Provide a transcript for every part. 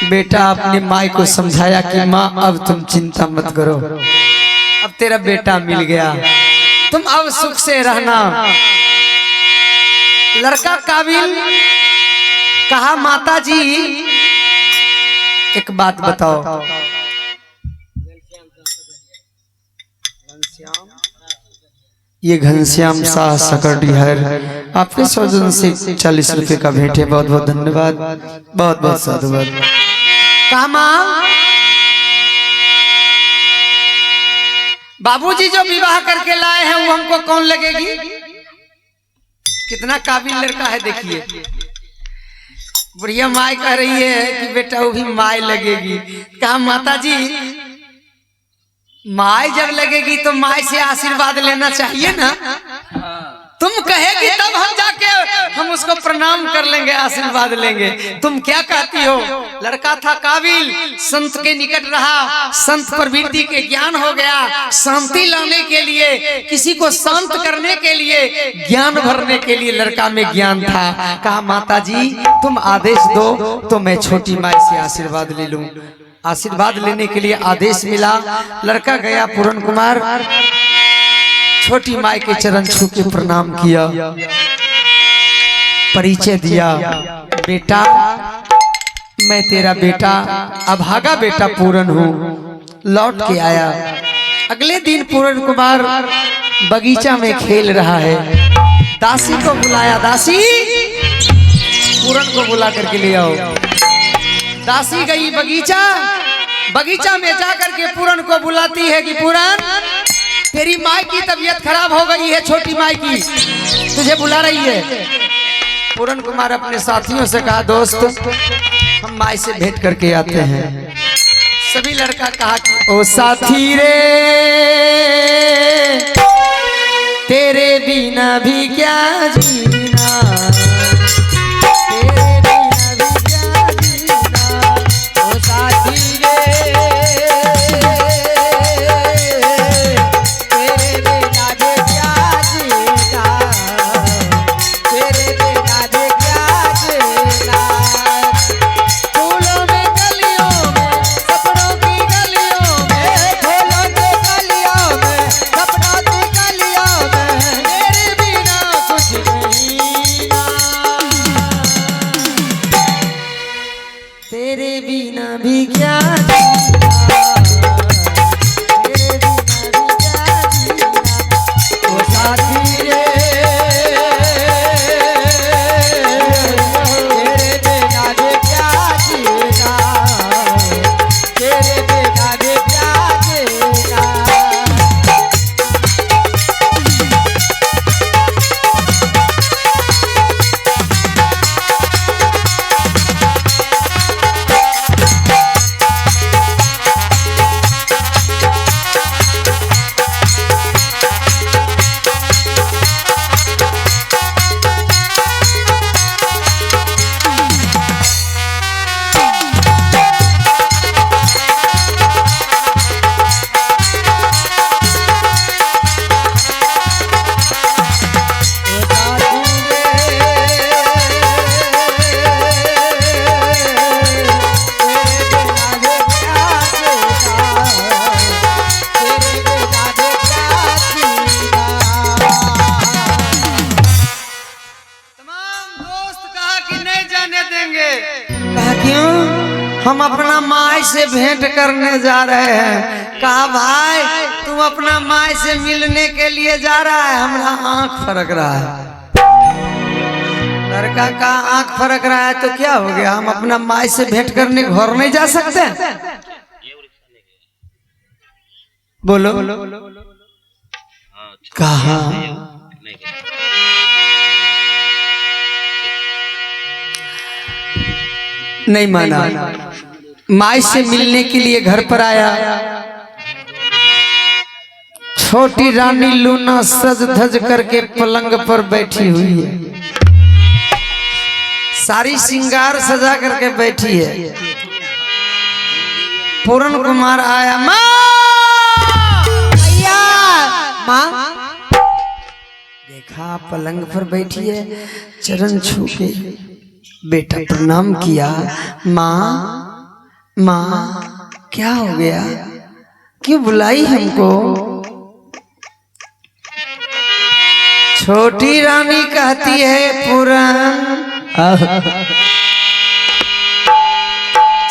बेटा अपनी माई को समझाया कि माँ अब तुम चिंता मत करो, अब तेरा बेटा मिल गया, तुम अब सुख से रहना। लड़का काबिल कहा माता जी एक बात बताओ, ये घनश्याम शाह सकरडीहर आपके सौजन से 40 रुपए का भेंट है, बहुत बहुत धन्यवाद, बहुत बहुत साधुवाद। कहा माँ बाबूजी जो विवाह करके लाए हैं वो हमको कौन लगेगी? कितना काबिल लड़का है देखिए। बुढ़िया माई कह रही है कि बेटा वो भी माई लगेगी। कहा माता जी माई जब लगेगी तो माई से आशीर्वाद लेना चाहिए ना, तुम कहेगी तब हम जाके हम उसको प्रणाम कर लेंगे, आशीर्वाद लेंगे। तुम क्या कहती हो? लड़का था काबिल, संत के निकट रहा, संत प्रवृत्ति के ज्ञान हो गया, शांति लाने के लिए, किसी को शांत करने के लिए, ज्ञान भरने के लिए लड़का में ज्ञान था। कहा माता जी तुम आदेश दो तो मैं छोटी माई से आशीर्वाद ले लूं। आशीर्वाद लेने के लिए आदेश मिला, लड़का गया पूरन कुमार, छोटी माई के चरण छू के प्रणाम किया, परिचय दिया, बेटा मैं तेरा बेटा अभागा बेटा पूरन हूँ। लौट के आया, अगले दिन पूरन कुमार बगीचा में खेल रहा है, दासी को बुलाया, दासी पूरन को बुला करके ले आओ। दासी गई बगीचा, बगीचा में जाकर के पूरन को बुलाती है कि पूरन तेरी माई की तबीयत खराब हो गई है, छोटी माई की, तुझे बुला रही है। पूरन कुमार अपने साथियों से कहा दोस्त हम माई से भेंट करके आते हैं। सभी लड़का कहा कि ओ साथी रे तेरे बिना भी क्या जीना, हम अपना माई से भेंट करने जा रहे हैं। कहा भाई तुम अपना माई से मिलने के लिए जा रहा है, हमारा आंख फरक रहा है। लड़का का आंख फरक रहा है तो क्या हो गया, हम अपना माई से भेंट करने घर नहीं जा सकते? बोलो कहा नहीं माना, माई से मिलने के लिए घर पर आया। छोटी रानी लूना सज धज करके पलंग पर बैठी हुई है, सारी श्रृंगार सजा करके बैठी है। पूरन कुमार आया, माँ माँ देखा पलंग पर बैठी है, चरण छू के बेटा प्रणाम किया। माँ माँ क्या हो गया, क्यों बुलाई हमको? छोटी रानी कहती है पूरन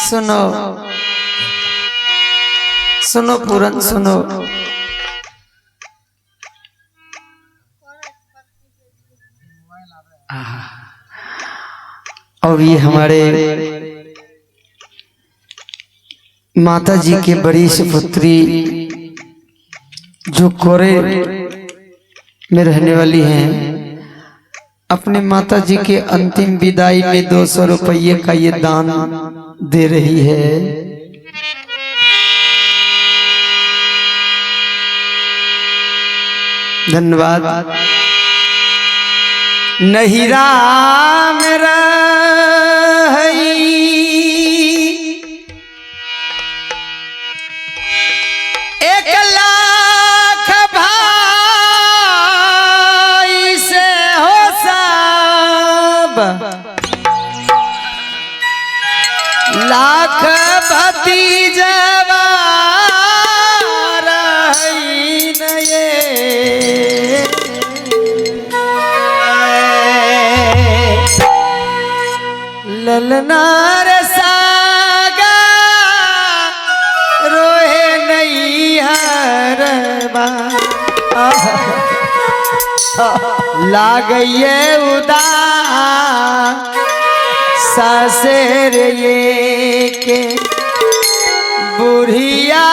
सुनो सुनो पूरन सुनो। और ये हमारे माता जी के बड़ी सुपुत्री जो कोरे में रहने वाली हैं, अपने माता जी के अंतिम विदाई में 200 रुपये का ये दान दे रही है। धन्यवाद। नहिरा मेरा एक लाख भाई से हो सब, लाख भतीजवा रही नये, ललनार सागा रोहे नहीं हरबा, लागइए उदास ससुर ये के बुढ़िया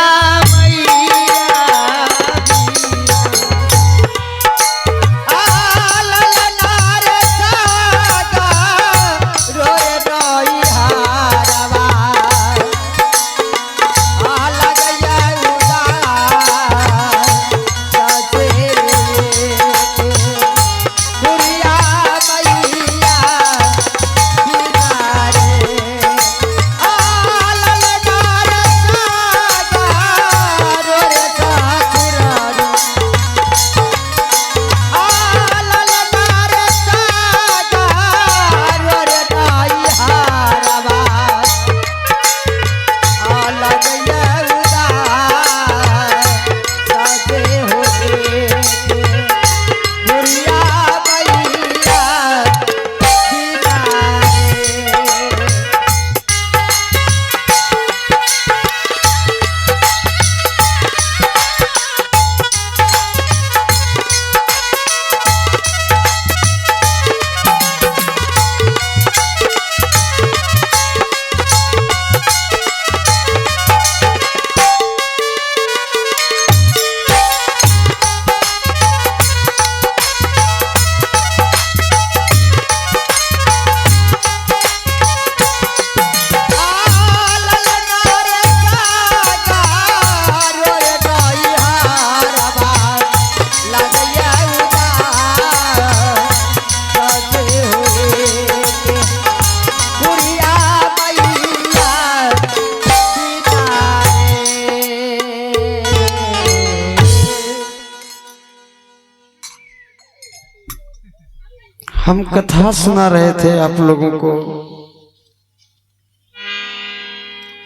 हम कथा सुना रहे थे आप लोगों को।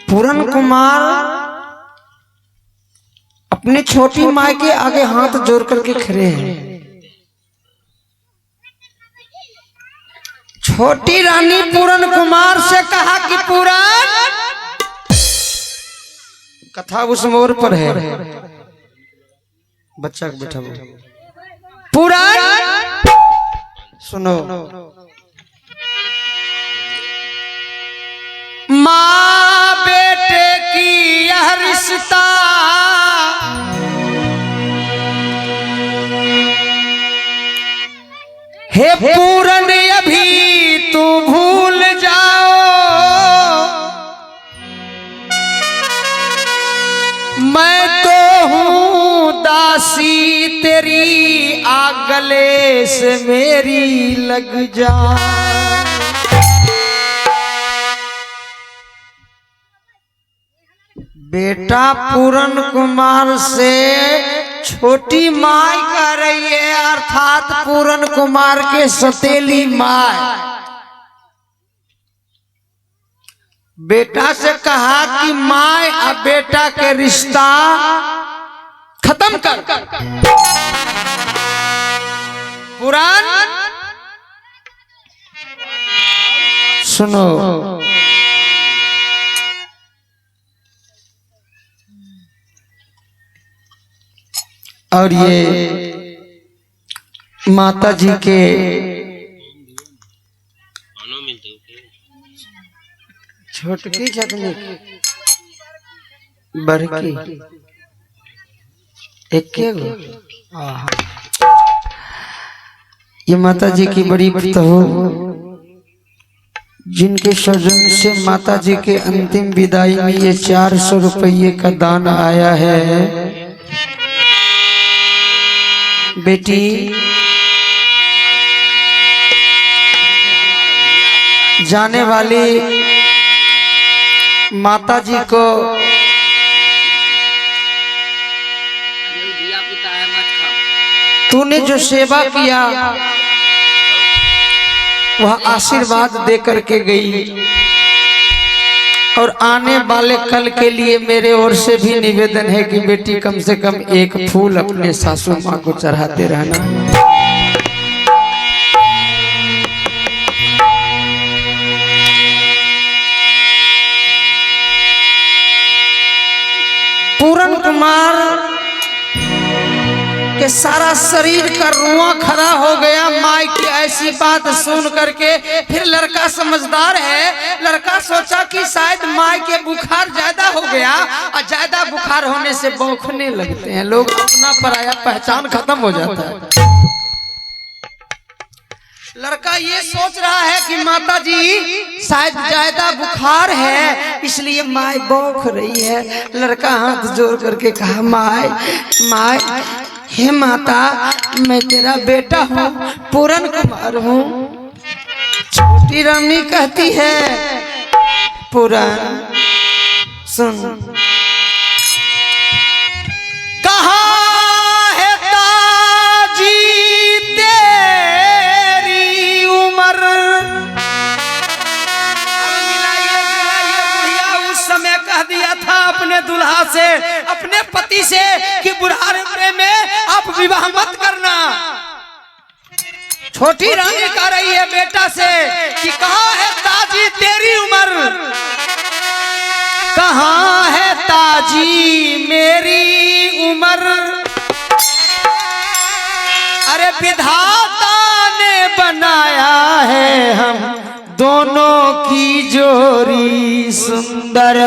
पूरन कुमार अपने छोटी माँ के आगे हाथ जोड़ करके खड़े हैं। छोटी रानी पूरन कुमार से कहा कि पूरन, कथा उस मोड़ पर है, बच्चा को बैठा पूरन सुनो। माँ बेटे की यह रिश्ता हे पूरन अभी तू भूल जाओ, मैं तो हूँ दासी तेरी, आ गले से मेरी लग जा। बेटा पूरन कुमार से छोटी माई कह रही है, अर्थात पूरन कुमार के सतेली माई। बेटा से कहा कि माँ और बेटा के रिश्ता खत्म कर। पुराण सुनो, और ये माता जी के छोटकी चटनी बड़की एक के गो, ये माता जी की बड़ी बहू जिनके स्वजन से माता जी के अंतिम विदाई में ये 400 रुपये का दान आया है। बेटी जाने वाली माता जी को तूने जो सेवा किया वह आशीर्वाद दे करके गई, और आने वाले कल के लिए मेरे ओर से भी निवेदन है कि बेटी कम से कम एक फूल अपने सासू माँ को चढ़ाते रहना। पूरन कुमार के सारा शरीर का रुआ खड़ा हो गया माँ की ऐसी बात सुन करके। फिर लड़का समझदार है, लड़का सोचा कि शायद माँ के बुखार ज्यादा हो गया, और ज्यादा बुखार होने से बौखने लगते हैं लोग, अपना पराया पहचान खत्म हो जाता है। लड़का ये सोच रहा है कि माता जी शायद ज्यादा बुखार है इसलिए माँ बौख रही है। लड़का हाथ जोड़ करके कहा, माँ हे माता, मैं तेरा बेटा हूँ, पूरन कुमार हूँ। छोटी रानी कहती है, पूरन सुन, कहाँ है ताजी तेरी उम्र। उस समय कह दिया था अपने दुल्हा से, अपने पति से कि बुढ़ापे में आप विवाह मत करना। छोटी रानी कह रही है बेटा से कि कहाँ है ताजी तेरी उम्र, कहाँ है ताजी मेरी उम्र। अरे विधाता ने बनाया है हम दोनों की जोड़ी सुंदर।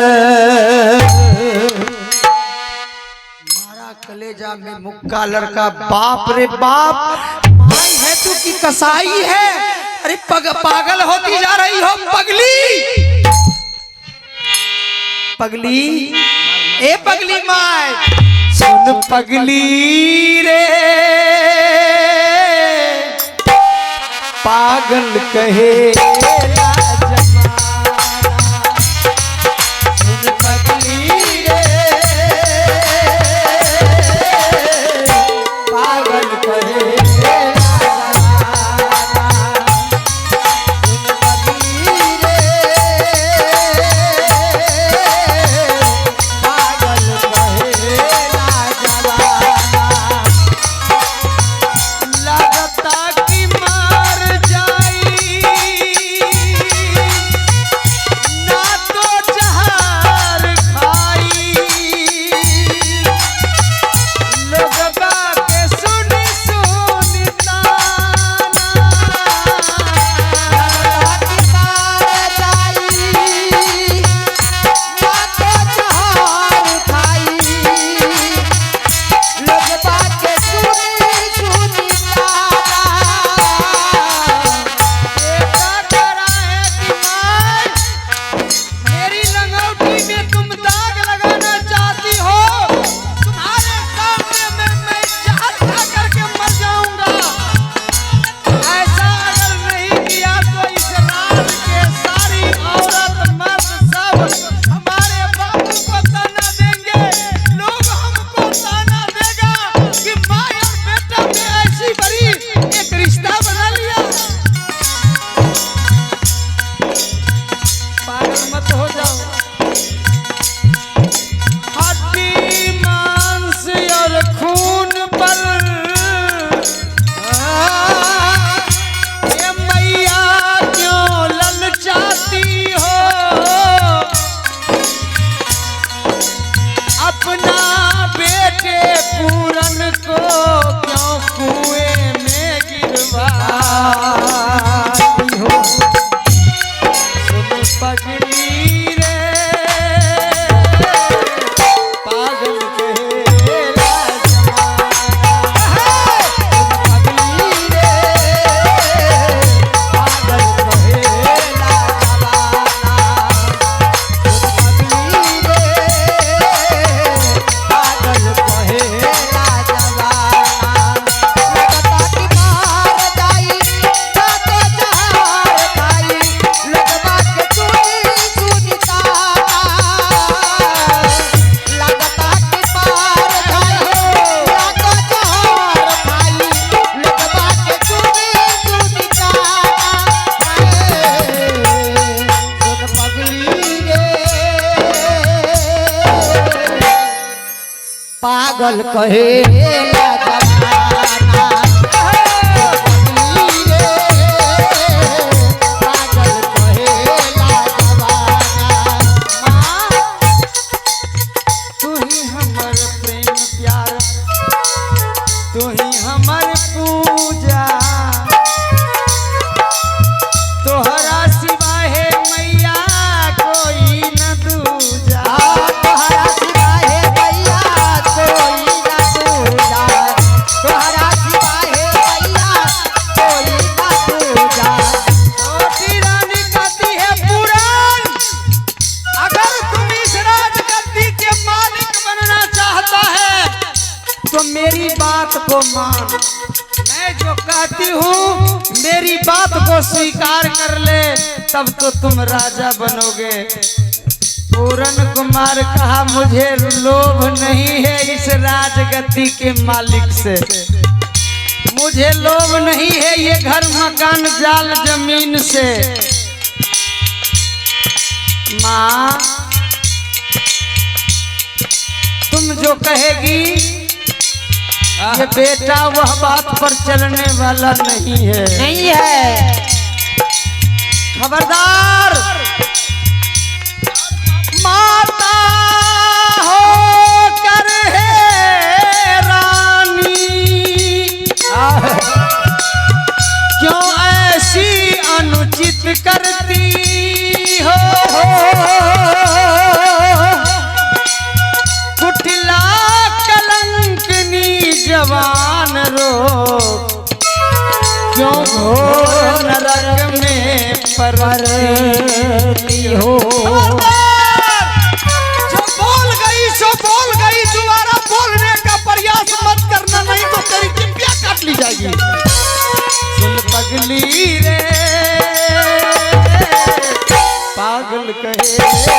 कलेजा में मुक्का लड़का, बाप रे बाप, भाई है तू की कसाई है। अरे पागल होती जा रही हो पगली, पगली ए पगली माय सुन पगली रे, पागल कहे पागल कहेला जमाना पागल कहेला जमाना। तू ही हमर प्रेम प्यार, तू ही हमर पूजा, तोहरा सिवा है मैया कोई न दूजा। तोहरा सिवा है मैया कोई न दूजा, तोहरा सिवा है मैया कोई न दूजा। छोटी रानी कहती है पूरन, अगर तुम इस राजगद्दी के मालिक बनना चाहता है तो मेरी बात को मान। मैं जो कहती हूँ मेरी बात को स्वीकार कर ले, तब तो तुम राजा बनोगे। पूरन कुमार कहा मुझे लोभ नहीं है इस राजगद्दी के मालिक से, मुझे लोभ नहीं है ये घर मकान जाल जमीन से। माँ तुम जो कहेगी ये बेटा वह बात पर चलने वाला नहीं है, नहीं है। खबरदार, माता हो कर है रानी, क्यों ऐसी अनुचित करती हो, कुटिला कलंकनी जवान रो, क्यों घोर नरक में परती हो। जो बोल गई सो बोल गई, दोबारा बोलने का प्रयास मत करना, नहीं तो तेरी चिंपियां काट ली जाएगी। सुन पगली रे पागल कहेला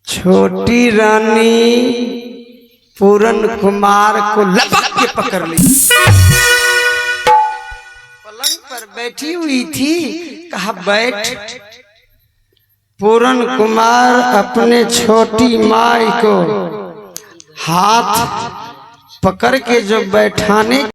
छोटी रानी पूरन कुमार को लपक के पकड़ ली, पलंग पर बैठी हुई थी, कहा बैठ। पूरन कुमार अपने छोटी माई को हाथ पकड़ के जो बैठाने